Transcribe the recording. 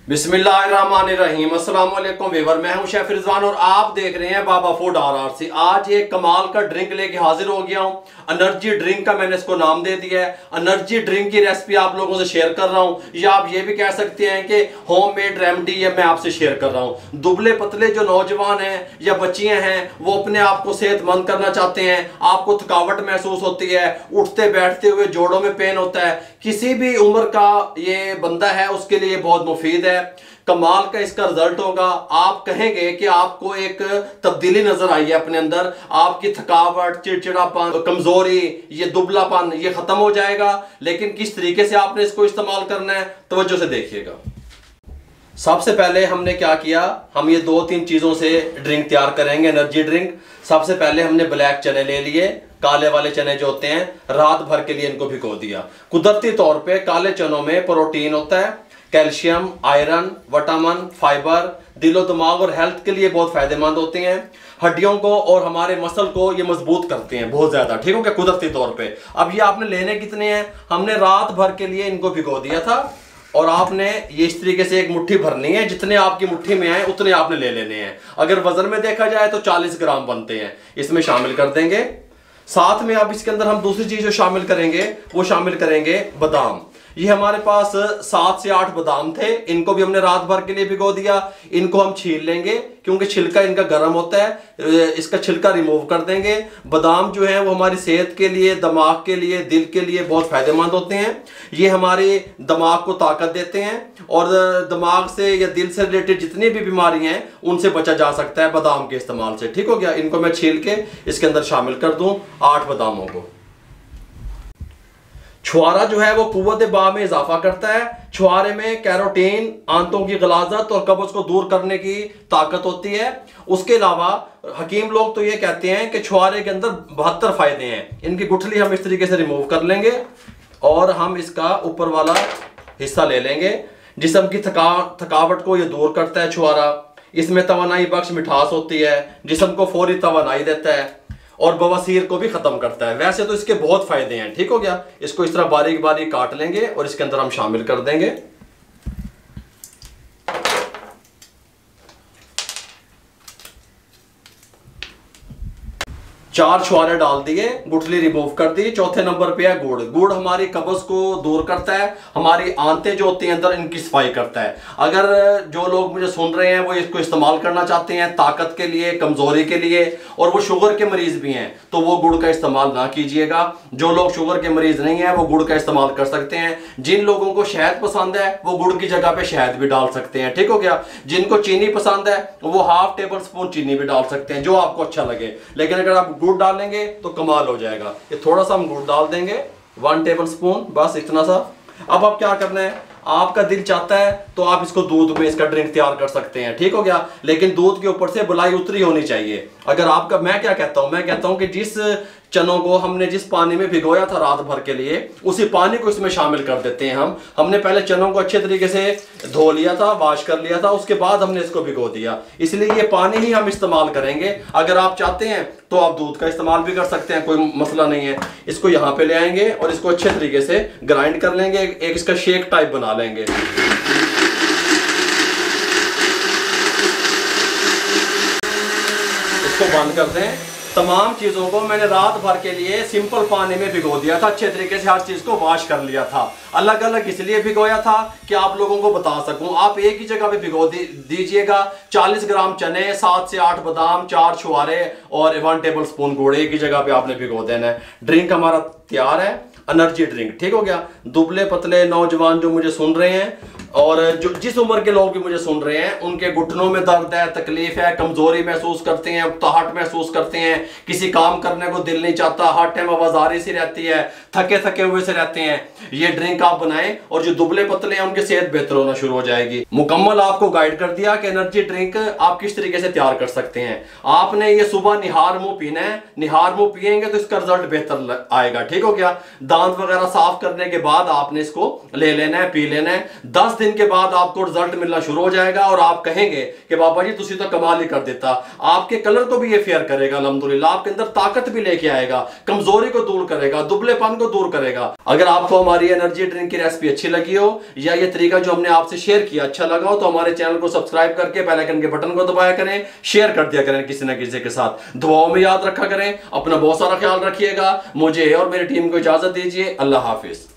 बिस्मिल्लाहिर्रहमानिर्रहीम। अस्सलाम वालेकुम वीवर, मैं हूं शेफ रिजवान और आप देख रहे हैं बाबा फूड RRC। आज एक कमाल का ड्रिंक लेके हाजिर हो गया हूं। एनर्जी ड्रिंक का मैंने इसको नाम दे दिया है। एनर्जी ड्रिंक की रेसिपी आप लोगों से शेयर कर रहा हूं, या आप ये भी कह सकते हैं कि होममेड रेमेडी है मैं आपसे शेयर कर रहा हूं। दुबले पतले जो नौजवान हैं या बच्चियां हैं वो अपने आप को सेहतमंद करना चाहते हैं, आपको थकावट महसूस होती है, उठते बैठते हुए जोड़ों में पेन होता है, किसी भी उम्र का ये बंदा है उसके लिए बहुत मुफीद है। कमाल का इसका रिजल्ट होगा। आप कहेंगे कि आपको एक तब्दीली नजर आई है अपने अंदर, आपकी थकावट, चिड़चिड़ापन, कमजोरी, ये दुबलापन ये खत्म हो जाएगा। लेकिन किस तरीके से आपने इसको इस्तेमाल करना है, तवज्जो से देखिएगा। सबसे पहले हमने क्या किया, हम ये 2-3 चीजों से ड्रिंक तैयार करेंगे, एनर्जी ड्रिंक। सबसे पहले हमने ब्लैक चने ले लिए, काले वाले चने जो होते हैं, रात भर के लिए इनको भिगो दिया। कुदरती तौर पे काले चनों में प्रोटीन होता है, कैल्शियम, आयरन, विटामिन, फाइबर, दिलो दिमाग और हेल्थ के लिए बहुत फायदेमंद होते हैं। हड्डियों को और हमारे मसल को ये मजबूत करते हैं बहुत ज्यादा, ठीक हो क्या, कुदरती तौर पे। अब ये आपने लेने कितने हैं, हमने रात भर के लिए इनको भिगो दिया था और आपने ये इस तरीके से एक मुट्ठी भरनी है, जितने आपकी मुट्ठी में आए उतने आपने ले लेने हैं। अगर वजन में देखा जाए तो 40 ग्राम बनते हैं, इसमें शामिल कर देंगे। साथ में अब इसके अंदर हम दूसरी चीज जो शामिल करेंगे वो शामिल करेंगे बादाम। ये हमारे पास 7 से 8 बादाम थे, इनको भी हमने रात भर के लिए भिगो दिया। इनको हम छील लेंगे क्योंकि छिलका इनका गर्म होता है, इसका छिलका रिमूव कर देंगे। बादाम जो है वो हमारी सेहत के लिए, दिमाग के लिए, दिल के लिए बहुत फायदेमंद होते हैं। ये हमारे दिमाग को ताकत देते हैं और दिमाग से या दिल से रिलेटेड जितनी भी बीमारियां हैं उनसे बचा जा सकता है बादाम के इस्तेमाल से, ठीक हो गया। इनको मैं छील के इसके अंदर शामिल कर दूं 8 बादामों को। छुआरा जो है वो कुव्वत बा में इजाफा करता है। छुआरे में कैरोटीन, आंतों की गलाजत और कब्ज को दूर करने की ताकत होती है। उसके अलावा हकीम लोग तो ये कहते हैं कि छुआरे के अंदर 72 फायदे हैं। इनकी गुठली हम इस तरीके से रिमूव कर लेंगे और हम इसका ऊपर वाला हिस्सा ले लेंगे। जिस्म की थकावट को ये दूर करता है छुआरा। इसमें तवानाई बख्श मिठास होती है, जिस्म को फौरी तवानाई देता है और बवासीर को भी खत्म करता है। वैसे तो इसके बहुत फायदे हैं, ठीक हो गया। इसको इस तरह बारीक बारीक काट लेंगे और इसके अंदर हम शामिल कर देंगे। 4 छुआरे डाल दिए, गुठली रिमूव कर दी। चौथे नंबर पे है गुड़। गुड़ हमारी कब्ज को दूर करता है, हमारी आंतें जो होती हैं अंदर इनकी सफाई करता है। अगर जो लोग मुझे सुन रहे हैं वो इसको इस्तेमाल करना चाहते हैं ताकत के लिए, कमजोरी के लिए, और वो शुगर के मरीज भी हैं, तो वो गुड़ का इस्तेमाल ना कीजिएगा। जो लोग शुगर के मरीज नहीं है वो गुड़ का इस्तेमाल कर सकते हैं। जिन लोगों को शहद पसंद है वो गुड़ की जगह पे शहद भी डाल सकते हैं, ठीक हो गया। जिनको चीनी पसंद है वो ½ टेबल स्पून चीनी भी डाल सकते हैं, जो आपको अच्छा लगे। लेकिन अगर आप गुड़ डालेंगे तो कमाल हो जाएगा। ये थोड़ा सा हम गुड़ डाल देंगे, 1 टेबल स्पून, बस इतना सा। अब आप क्या करना है, आपका दिल चाहता है तो आप इसको दूध में इसका ड्रिंक तैयार कर सकते हैं, ठीक हो गया। लेकिन दूध के ऊपर से बुलाई उतरी होनी चाहिए। अगर आपका, मैं क्या कहता हूं, मैं कहता हूं कि जिस चनों को हमने जिस पानी में भिगोया था रात भर के लिए, उसी पानी को इसमें शामिल कर देते हैं। हमने पहले चनों को अच्छे तरीके से धो लिया था, वॉश कर लिया था, उसके बाद हमने इसको भिगो दिया। इसलिए ये पानी ही हम इस्तेमाल करेंगे। अगर आप चाहते हैं तो आप दूध का इस्तेमाल भी कर सकते हैं, कोई मसला नहीं है। इसको यहाँ पे ले आएंगे और इसको अच्छे तरीके से ग्राइंड कर लेंगे, एक इसका शेक टाइप बना लेंगे। इसको बंद कर दें। तमाम चीजों को मैंने रात भर के लिए सिंपल पानी में भिगो दिया था, अच्छे तरीके से हर चीज को वॉश कर लिया था। अलग अलग इसलिए भिगोया था कि आप लोगों को बता सकूं। आप एक ही जगह पे भिगो दीजिएगा। 40 ग्राम चने, 7 से 8 बादाम, 4 छुआरे और 1 टेबल स्पून गुड़ एक ही जगह पे आपने भिगो देना है। ड्रिंक हमारा तैयार है, एनर्जी ड्रिंक, ठीक हो गया। दुबले पतले नौजवान जो मुझे सुन रहे हैं और जो जिस उम्र के लोग भी मुझे सुन रहे हैं, उनके घुटनों में दर्द है, तकलीफ है, कमजोरी महसूस करते हैं, उकताहट महसूस करते हैं, किसी काम करने को दिल नहीं चाहता, हर टाइम आवाजारी सी रहती है, थके थके हुए से रहते हैं, ये ड्रिंक आप बनाएं और जो दुबले पतले हैं उनकी सेहत बेहतर होना शुरू हो जाएगी। मुकम्मल आपको गाइड कर दिया कि एनर्जी ड्रिंक आप किस तरीके से तैयार कर सकते हैं। आपने ये सुबह निहार मुंह पीना है। निहार मुंह पिएंगे तो इसका रिजल्ट बेहतर आएगा, ठीक हो गया। दांत वगैरह साफ करने के बाद आपने इसको ले लेना है, पी लेना है। 10 दिन के बाद आपको रिजल्ट मिलना शुरू हो जाएगा और आप कहेंगे कि बाबा जी तुसी तो कमाल ही कर देता। आपके कलर को भी ये फेयर करेगा अल्हम्दुलिल्लाह, आपके अंदर ताकत भी लेके आएगा, कमजोरी को दूर करेगा, दुबलेपन को दूर करेगा। अगर आपको हमारी एनर्जी ड्रिंक की रेसिपी अच्छी लगी हो या ये तरीका जो हमने आपसे शेयर किया अच्छा लगा हो तो हमारे चैनल को सब्सक्राइब करके बेल आइकन के बटन को दबाया करें, शेयर कर दिया करें किसी न किसी के साथ। दुआओं में याद रखा करें, अपना बहुत सारा ख्याल रखिएगा। मुझे और मेरी टीम को इजाजत दीजिए। अल्लाह हाफिज।